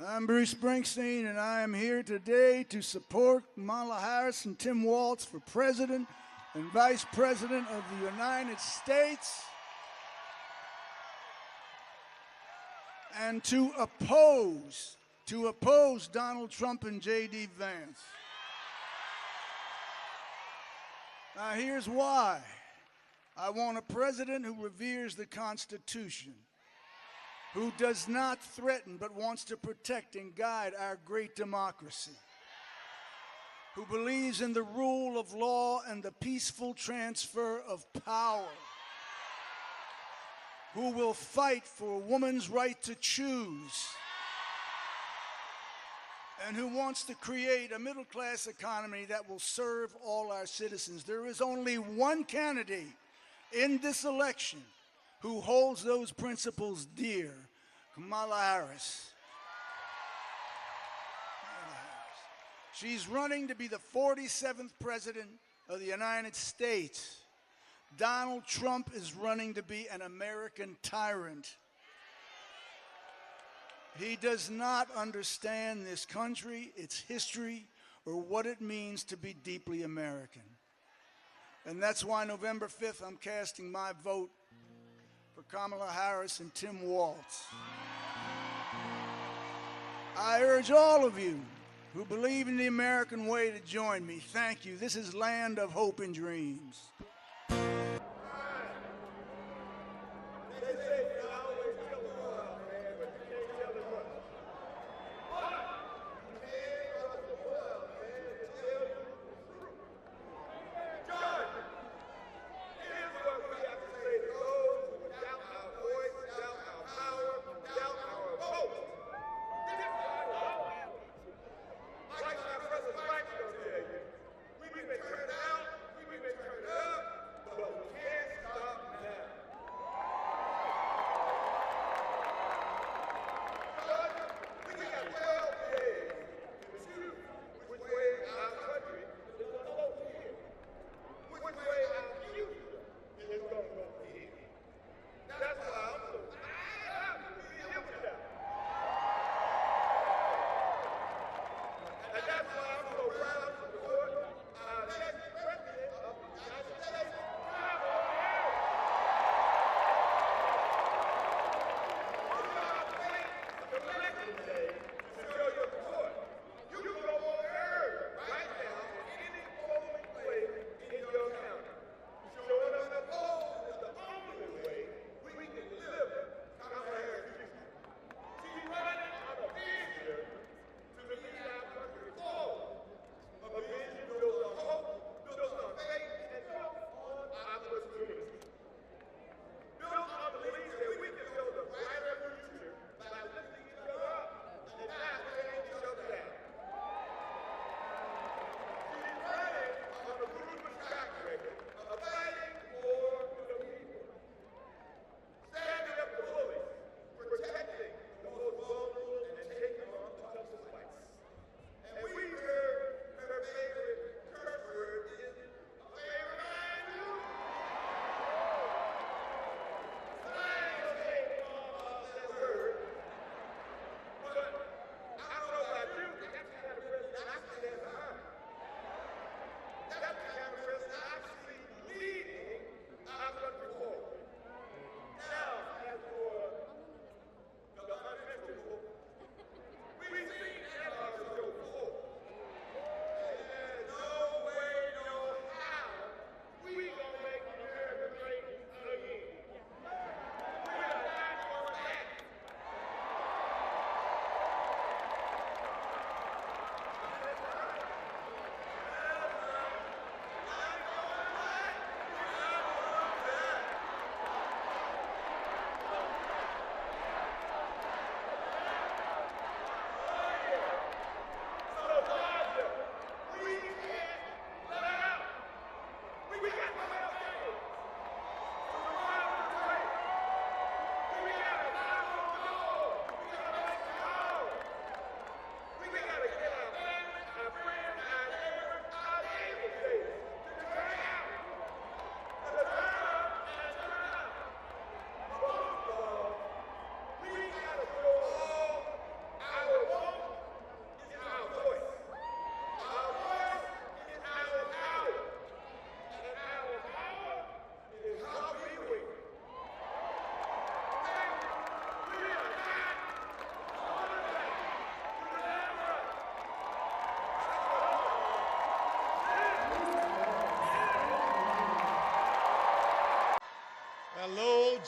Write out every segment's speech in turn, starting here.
I'm Bruce Springsteen, and I am here today to support Kamala Harris and Tim Walz for President and Vice President of the United States, and to oppose Donald Trump and J.D. Vance. Now, here's why. I want a president who reveres the Constitution, who does not threaten but wants to protect and guide our great democracy, who believes in the rule of law and the peaceful transfer of power, who will fight for a woman's right to choose, and who wants to create a middle-class economy that will serve all our citizens. There is only one candidate in this election who holds those principles dear: Kamala Harris. She's running to be the 47th President of the United States. Donald Trump is running to be an American tyrant. He does not understand this country, its history, or what it means to be deeply American. And that's why November 5th, I'm casting my vote for Kamala Harris and Tim Walz. I urge all of you who believe in the American way to join me. Thank you. This is land of hope and dreams. We've been turned out, we've been turned up.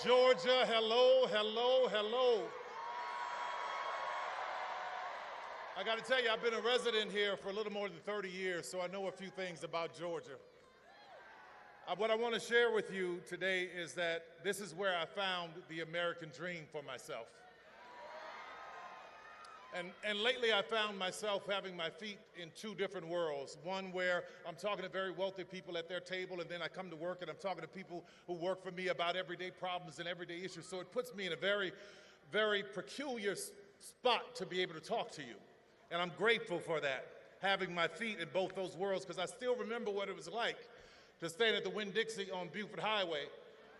Georgia, hello, hello, hello. I got to tell you, I've been a resident here for a little more than 30 years, so I know a few things about Georgia. What I want to share with you today is that this is where I found the American dream for myself. And lately I found myself having my feet in two different worlds. One where I'm talking to very wealthy people at their table, and then I come to work and I'm talking to people who work for me about everyday problems and everyday issues. So it puts me in a very, very peculiar spot to be able to talk to you. And I'm grateful for that, having my feet in both those worlds, because I still remember what it was like to stand at the Winn-Dixie on Beaufort Highway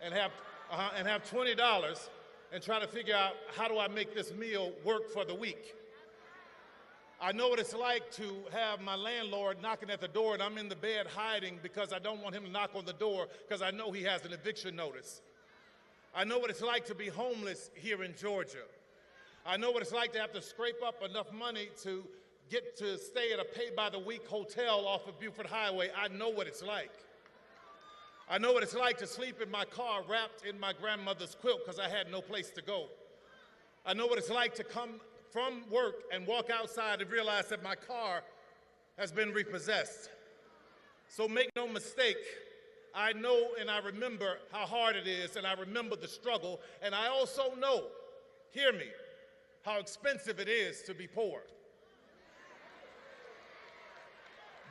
and have $20 and try to figure out, how do I make this meal work for the week? I know what it's like to have my landlord knocking at the door and I'm in the bed hiding because I don't want him to knock on the door because I know he has an eviction notice. I know what it's like to be homeless here in Georgia. I know what it's like to have to scrape up enough money to get to stay at a pay-by-the-week hotel off of Beaufort Highway. I know what it's like. I know what it's like to sleep in my car wrapped in my grandmother's quilt because I had no place to go. I know what it's like to come from work and walk outside and realize that my car has been repossessed. So make no mistake, I know and I remember how hard it is, and I remember the struggle, and I also know, hear me, how expensive it is to be poor.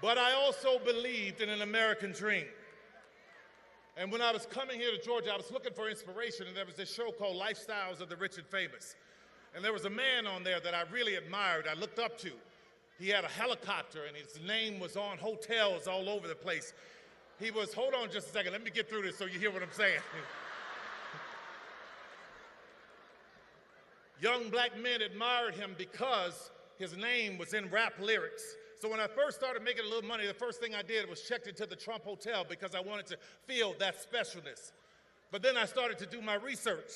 But I also believed in an American dream. And when I was coming here to Georgia, I was looking for inspiration, and there was this show called Lifestyles of the Rich and Famous. And there was a man on there that I really admired, I looked up to. He had a helicopter, and his name was on hotels all over the place. He was, hold on just a second, let me get through this so you hear what I'm saying. Young black men admired him because his name was in rap lyrics. So when I first started making a little money, the first thing I did was checked into the Trump Hotel because I wanted to feel that specialness. But then I started to do my research.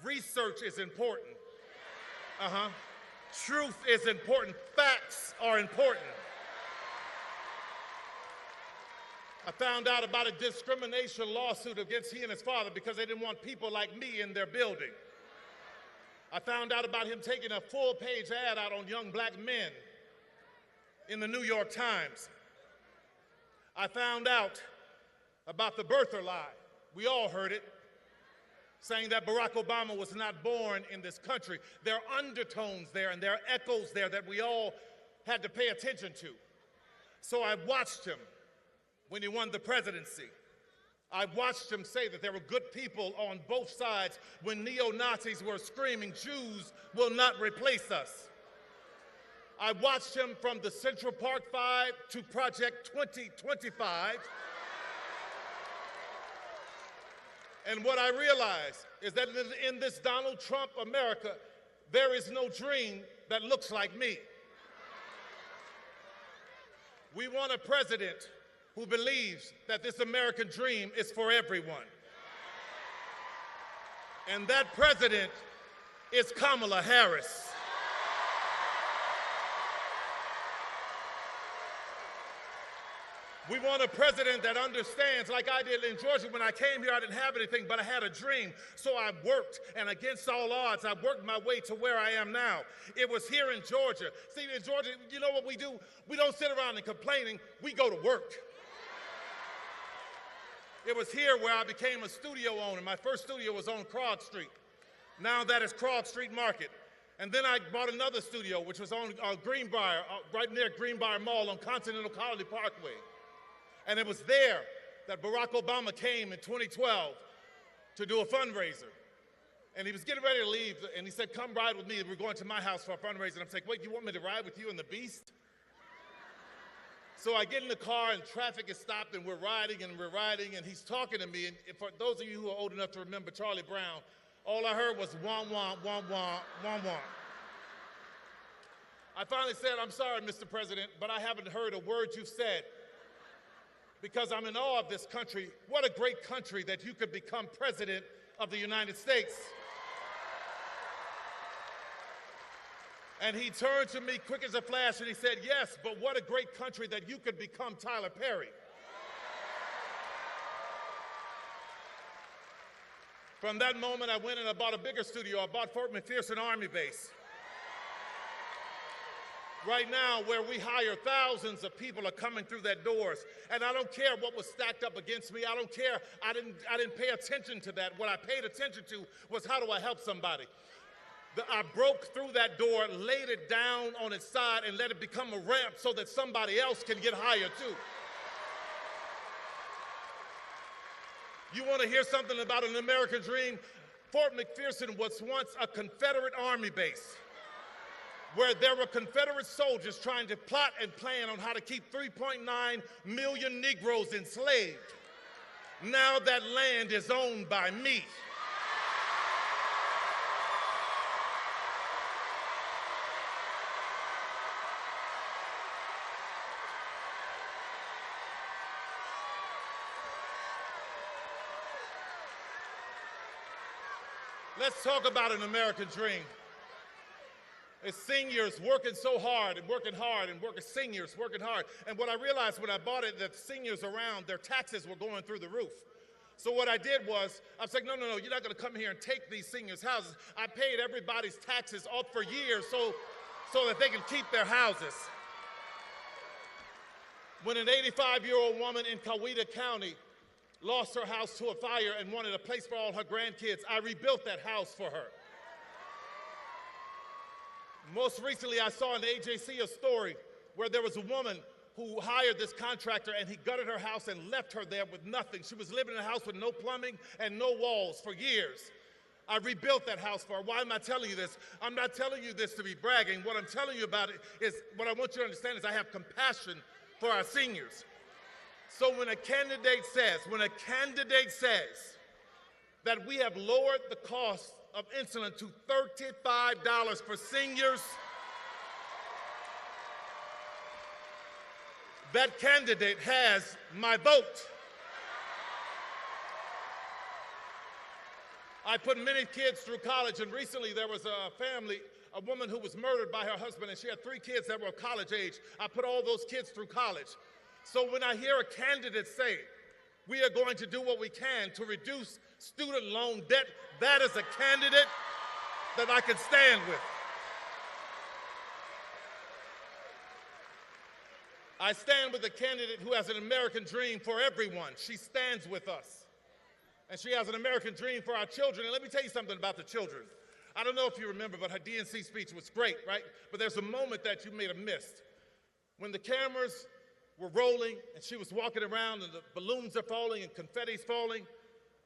Research is important. Truth is important. Facts are important. I found out about a discrimination lawsuit against he and his father because they didn't want people like me in their building. I found out about him taking a full-page ad out on young black men in the New York Times. I found out about the birther lie. We all heard it, saying that Barack Obama was not born in this country. There are undertones there and there are echoes there that we all had to pay attention to. So I watched him when he won the presidency. I watched him say that there were good people on both sides when neo-Nazis were screaming, "Jews will not replace us." I watched him from the Central Park 5 to Project 2025. And what I realized is that in this Donald Trump America, there is no dream that looks like me. We want a president who believes that this American dream is for everyone. And that president is Kamala Harris. We want a president that understands, like I did in Georgia. When I came here, I didn't have anything, but I had a dream. So I worked, and against all odds, I worked my way to where I am now. It was here in Georgia. See, in Georgia, you know what we do? We don't sit around and complaining. We go to work. It was here where I became a studio owner. My first studio was on Krog Street. Now that is Krog Street Market. And then I bought another studio, which was on Greenbrier, right near Greenbrier Mall on Continental Colony Parkway. And it was there that Barack Obama came in 2012 to do a fundraiser. And he was getting ready to leave, and he said, "Come ride with me. We're going to my house for a fundraiser." And I'm saying, "Wait, you want me to ride with you in the Beast?" So I get in the car, and traffic is stopped, and we're riding, and he's talking to me. And for those of you who are old enough to remember Charlie Brown, all I heard was wah, wah, wah, wah, wah, wah. I finally said, "I'm sorry, Mr. President, but I haven't heard a word you've said, because I'm in awe of this country. What a great country that you could become president of the United States." And he turned to me quick as a flash and he said, "Yes, but what a great country that you could become Tyler Perry." From that moment, I went and I bought a bigger studio. I bought Fort McPherson Army Base. Right now, where we hire thousands of people are coming through that doors. And I don't care what was stacked up against me. I don't care. I didn't pay attention to that. What I paid attention to was how do I help somebody? I broke through that door, laid it down on its side, and let it become a ramp so that somebody else can get higher too. You want to hear something about an American dream? Fort McPherson was once a Confederate Army base where there were Confederate soldiers trying to plot and plan on how to keep 3.9 million Negroes enslaved. Now that land is owned by me. Let's talk about an American dream. It's seniors working so hard and working hard and seniors working hard. And what I realized when I bought it, that seniors around, their taxes were going through the roof. So what I did was, I was like, no, you're not gonna come here and take these seniors' houses. I paid everybody's taxes off for years so that they can keep their houses. When an 85-year-old woman in Coweta County lost her house to a fire and wanted a place for all her grandkids, I rebuilt that house for her. Most recently, I saw in the AJC a story where there was a woman who hired this contractor and he gutted her house and left her there with nothing. She was living in a house with no plumbing and no walls for years. I rebuilt that house for her. Why am I telling you this? I'm not telling you this to be bragging. What I'm telling you about it is, what I want you to understand is I have compassion for our seniors. So when a candidate says that we have lowered the cost of insulin to $35 for seniors, that candidate has my vote. I put many kids through college, and recently there was a woman who was murdered by her husband, and she had 3 kids that were college age. I put all those kids through college. So when I hear a candidate say, we are going to do what we can to reduce student loan debt, that is a candidate that I can stand with. I stand with a candidate who has an American dream for everyone. She stands with us. And she has an American dream for our children. And let me tell you something about the children. I don't know if you remember, but her DNC speech was great, right? But there's a moment that you may have missed. When the cameras were rolling and she was walking around and the balloons are falling and confetti's falling,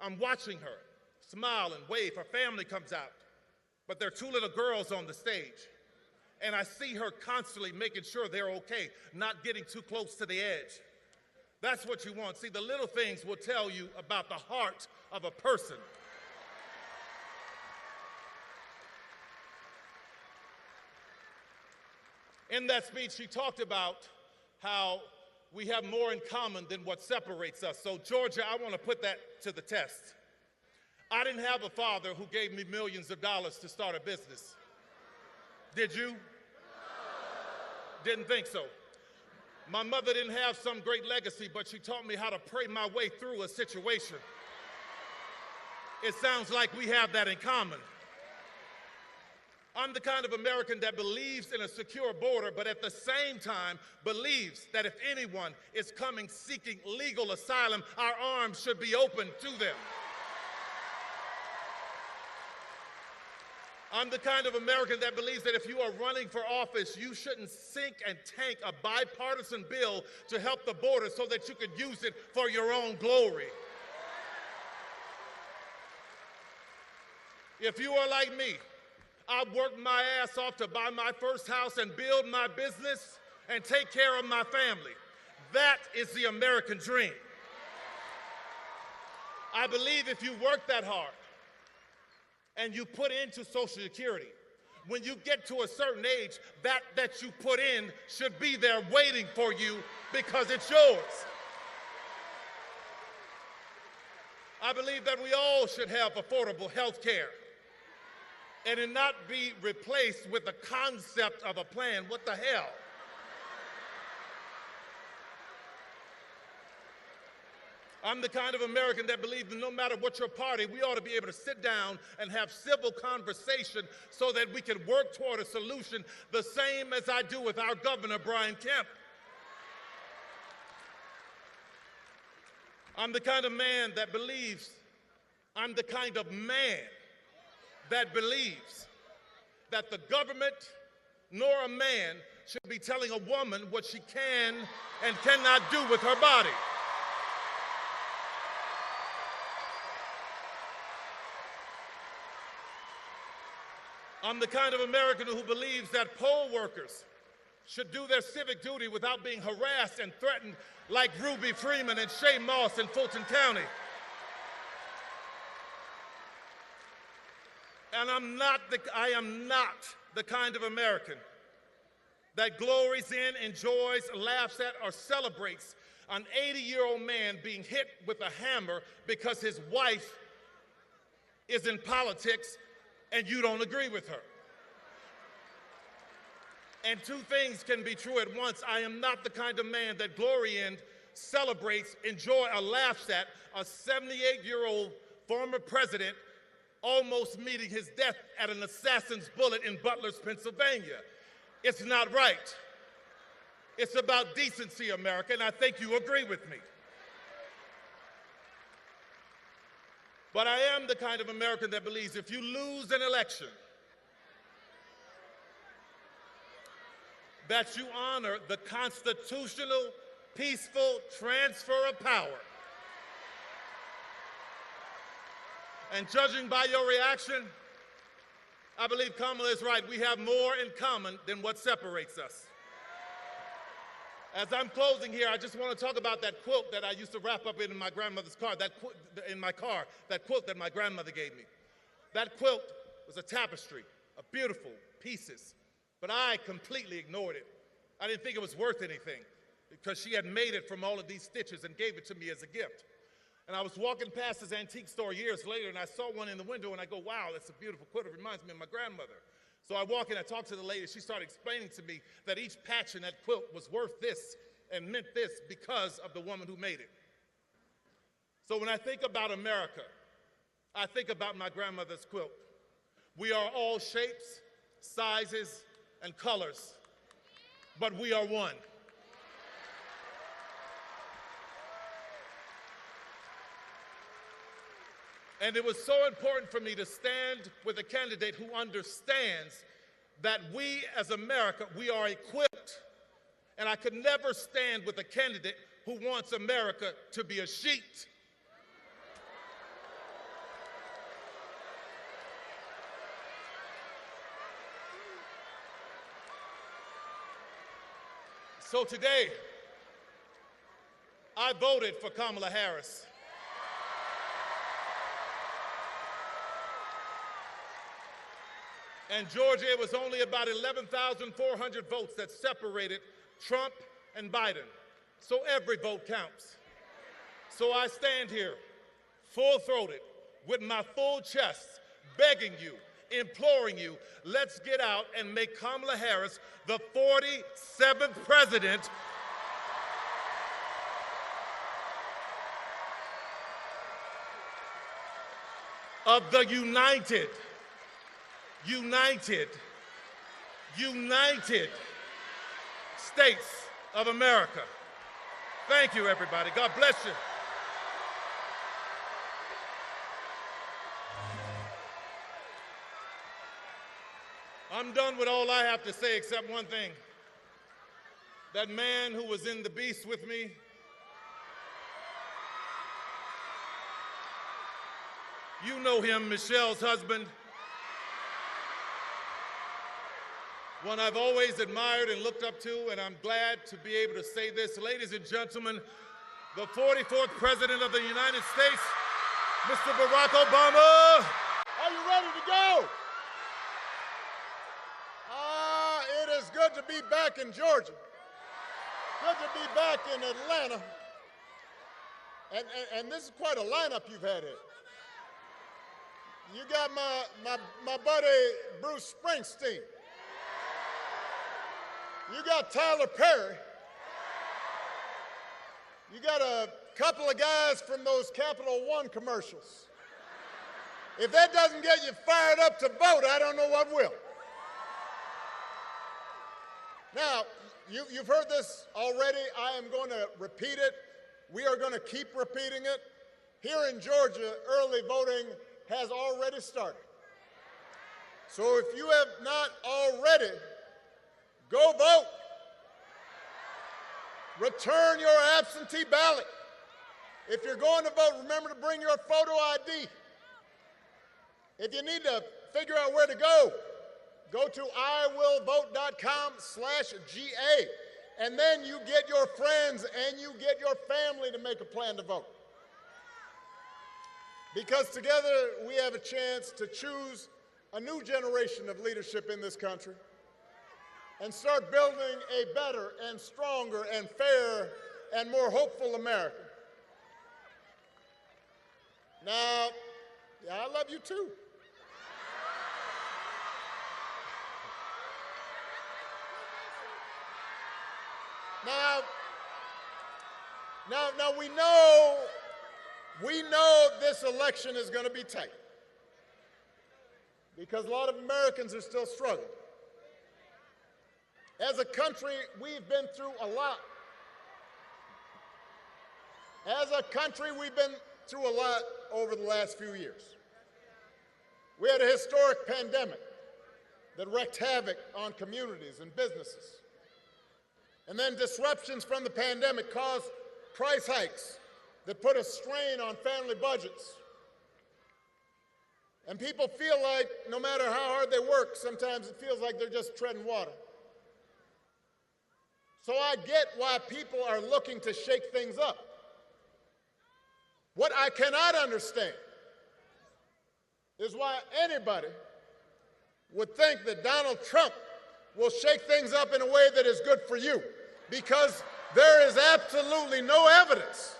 I'm watching her smile and wave. Her family comes out, but there are 2 little girls on the stage. And I see her constantly making sure they're okay, not getting too close to the edge. That's what you want. See, the little things will tell you about the heart of a person. In that speech, she talked about how we have more in common than what separates us. So, Georgia, I want to put that to the test. I didn't have a father who gave me millions of dollars to start a business. Did you? Didn't think so. My mother didn't have some great legacy, but she taught me how to pray my way through a situation. It sounds like we have that in common. I'm the kind of American that believes in a secure border, but at the same time believes that if anyone is coming seeking legal asylum, our arms should be open to them. I'm the kind of American that believes that if you are running for office, you shouldn't sink and tank a bipartisan bill to help the border so that you could use it for your own glory. If you are like me, I worked my ass off to buy my first house and build my business and take care of my family. That is the American dream. I believe if you work that hard and you put into Social Security, when you get to a certain age, that you put in should be there waiting for you because it's yours. I believe that we all should have affordable health care and it not be replaced with the concept of a plan. What the hell? I'm the kind of American that believes that no matter what your party, we ought to be able to sit down and have civil conversation so that we can work toward a solution, the same as I do with our governor, Brian Kemp. I'm the kind of man that believes, I'm the kind of man that believes that the government nor a man should be telling a woman what she can and cannot do with her body. I'm the kind of American who believes that poll workers should do their civic duty without being harassed and threatened like Ruby Freeman and Shay Moss in Fulton County. And I am not the kind of American that glories in, enjoys, laughs at, or celebrates an 80-year-old man being hit with a hammer because his wife is in politics and you don't agree with her. And two things can be true at once. I am not the kind of man that glory in, celebrates, enjoy, or laughs at a 78-year-old former president almost meeting his death at an assassin's bullet in Butler's, Pennsylvania. It's not right. It's about decency, America, and I think you agree with me. But I am the kind of American that believes if you lose an election, that you honor the constitutional, peaceful transfer of power. And judging by your reaction, I believe Kamala is right. We have more in common than what separates us. As I'm closing here, I just want to talk about that quilt that I used to wrap up in my grandmother's car, that quilt that my grandmother gave me. That quilt was a tapestry of beautiful pieces, but I completely ignored it. I didn't think it was worth anything because she had made it from all of these stitches and gave it to me as a gift. And I was walking past this antique store years later, and I saw one in the window, and I go, wow, that's a beautiful quilt. It reminds me of my grandmother. So I walk in, I talk to the lady. She started explaining to me that each patch in that quilt was worth this and meant this because of the woman who made it. So when I think about America, I think about my grandmother's quilt. We are all shapes, sizes, and colors, but we are one. And it was so important for me to stand with a candidate who understands that we as America, we are equipped. And I could never stand with a candidate who wants America to be a sheet. So today, I voted for Kamala Harris. And Georgia, it was only about 11,400 votes that separated Trump and Biden. So every vote counts. So I stand here, full-throated, with my full chest, begging you, imploring you, let's get out and make Kamala Harris the 47th president of the United States of America. Thank you, everybody. God bless you. I'm done with all I have to say except one thing. That man who was in the beast with me, you know him, Michelle's husband, one I've always admired and looked up to, and I'm glad to be able to say this. Ladies and gentlemen, the 44th President of the United States, Mr. Barack Obama. Are you ready to go? It is good to be back in Georgia. Good to be back in Atlanta. And this is quite a lineup you've had here. You got my buddy Bruce Springsteen. You got Tyler Perry. You got a couple of guys from those Capital One commercials. If that doesn't get you fired up to vote, I don't know what will. Now, you've heard this already. I am going to repeat it. We are going to keep repeating it. Here in Georgia, early voting has already started. So if you have not already, go vote. Return your absentee ballot. If you're going to vote, remember to bring your photo ID. If you need to figure out where to go to iwillvote.com/GA, and then you get your friends and you get your family to make a plan to vote. Because together we have a chance to choose a new generation of leadership in this country and start building a better and stronger and fairer and more hopeful America. Now, I love you too. Now we know this election is going to be tight because a lot of Americans are still struggling. As a country, we've been through a lot. As a country, we've been through a lot over the last few years. We had a historic pandemic that wreaked havoc on communities and businesses. And then disruptions from the pandemic caused price hikes that put a strain on family budgets. And people feel like no matter how hard they work, sometimes it feels like they're just treading water. So I get why people are looking to shake things up. What I cannot understand is why anybody would think that Donald Trump will shake things up in a way that is good for you, because there is absolutely no evidence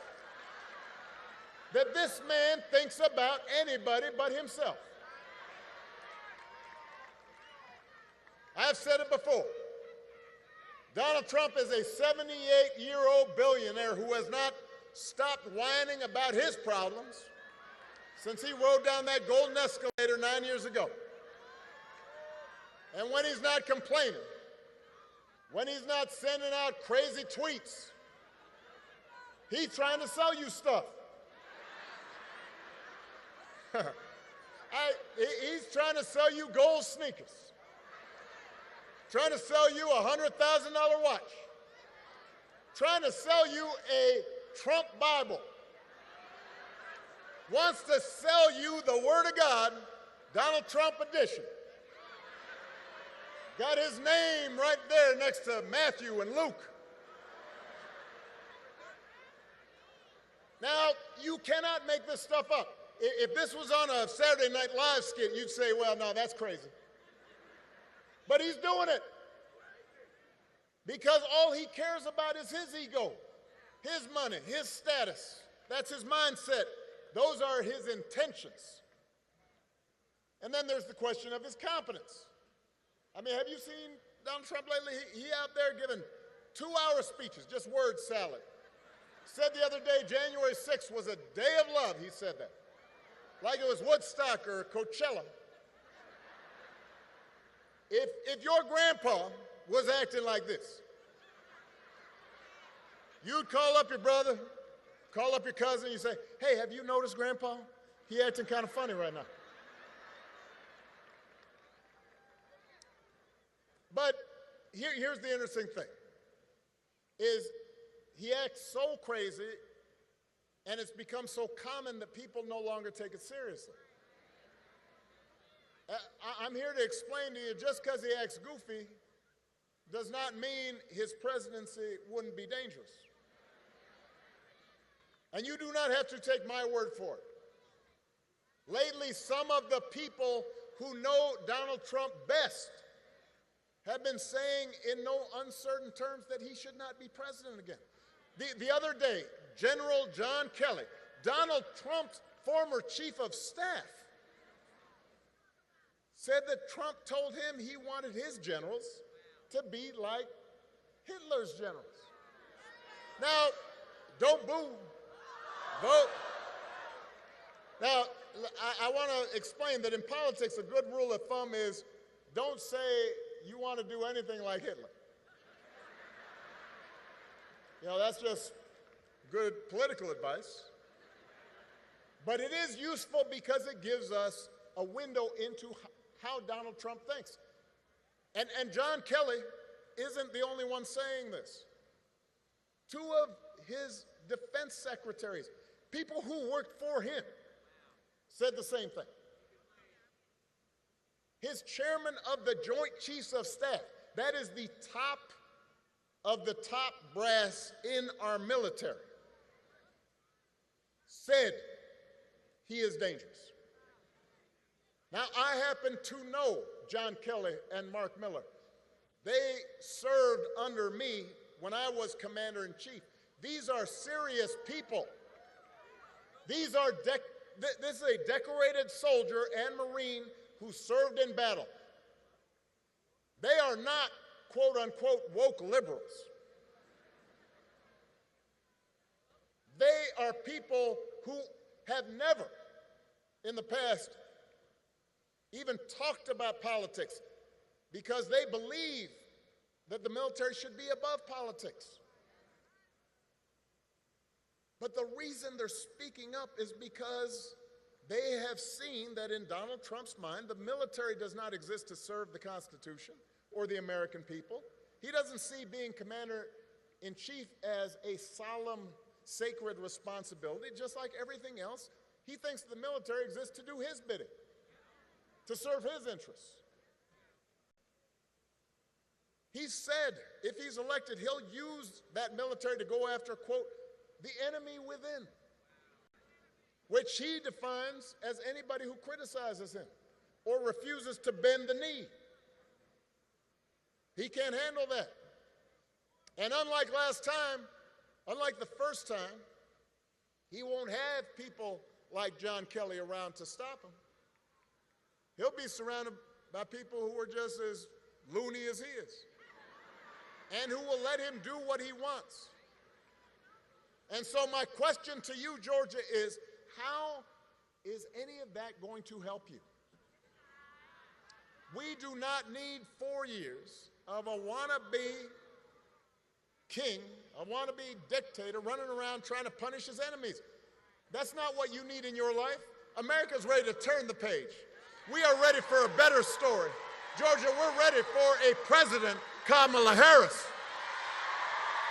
that this man thinks about anybody but himself. I've said it before. Donald Trump is a 78-year-old billionaire who has not stopped whining about his problems since he rode down that golden escalator 9 years ago. And when he's not complaining, when he's not sending out crazy tweets, he's trying to sell you stuff. He's trying to sell you gold sneakers, trying to sell you a $100,000 watch, trying to sell you a Trump Bible, wants to sell you the Word of God, Donald Trump edition. Got his name right there next to Matthew and Luke. Now, you cannot make this stuff up. If this was on a Saturday Night Live skit, you'd say, well, no, that's crazy. But he's doing it because all he cares about is his ego, his money, his status. That's his mindset. Those are his intentions. And then there's the question of his competence. I mean, have you seen Donald Trump lately? He out there giving 2-hour speeches, just word salad. Said the other day, January 6th was a day of love, he said that. Like it was Woodstock or Coachella. If your grandpa was acting like this, you'd call up your brother, call up your cousin, you say, hey, have you noticed Grandpa? He acting kind of funny right now. But here's the interesting thing, is he acts so crazy and it's become so common that people no longer take it seriously. I'm here to explain to you, just because he acts goofy does not mean his presidency wouldn't be dangerous. And you do not have to take my word for it. Lately, some of the people who know Donald Trump best have been saying in no uncertain terms that he should not be president again. The other day, General John Kelly, Donald Trump's former chief of staff, said that Trump told him he wanted his generals to be like Hitler's generals. Now, don't boo. Vote. Now, I want to explain that in politics, a good rule of thumb is don't say you want to do anything like Hitler. You know, that's just good political advice. But it is useful because it gives us a window into how Donald Trump thinks. And John Kelly isn't the only one saying this. Two of his defense secretaries, people who worked for him, said the same thing. His chairman of the Joint Chiefs of Staff, that is the top of the top brass in our military, said he is dangerous. Now, I happen to know John Kelly and Mark Miller. They served under me when I was commander-in-chief. These are serious people. This is a decorated soldier and Marine who served in battle. They are not, quote-unquote, woke liberals. They are people who have never, in the past, even talked about politics because they believe that the military should be above politics. But the reason they're speaking up is because they have seen that in Donald Trump's mind, the military does not exist to serve the Constitution or the American people. He doesn't see being commander-in-chief as a solemn, sacred responsibility, just like everything else. He thinks the military exists to do his bidding, to serve his interests. He said if he's elected, he'll use that military to go after, quote, the enemy within, which he defines as anybody who criticizes him or refuses to bend the knee. He can't handle that. And unlike last time, unlike the first time, he won't have people like John Kelly around to stop him. He'll be surrounded by people who are just as loony as he is and who will let him do what he wants. And so my question to you, Georgia, is how is any of that going to help you? We do not need 4 years of a wannabe king, a wannabe dictator running around trying to punish his enemies. That's not what you need in your life. America's ready to turn the page. We are ready for a better story. Georgia, we're ready for a President Kamala Harris.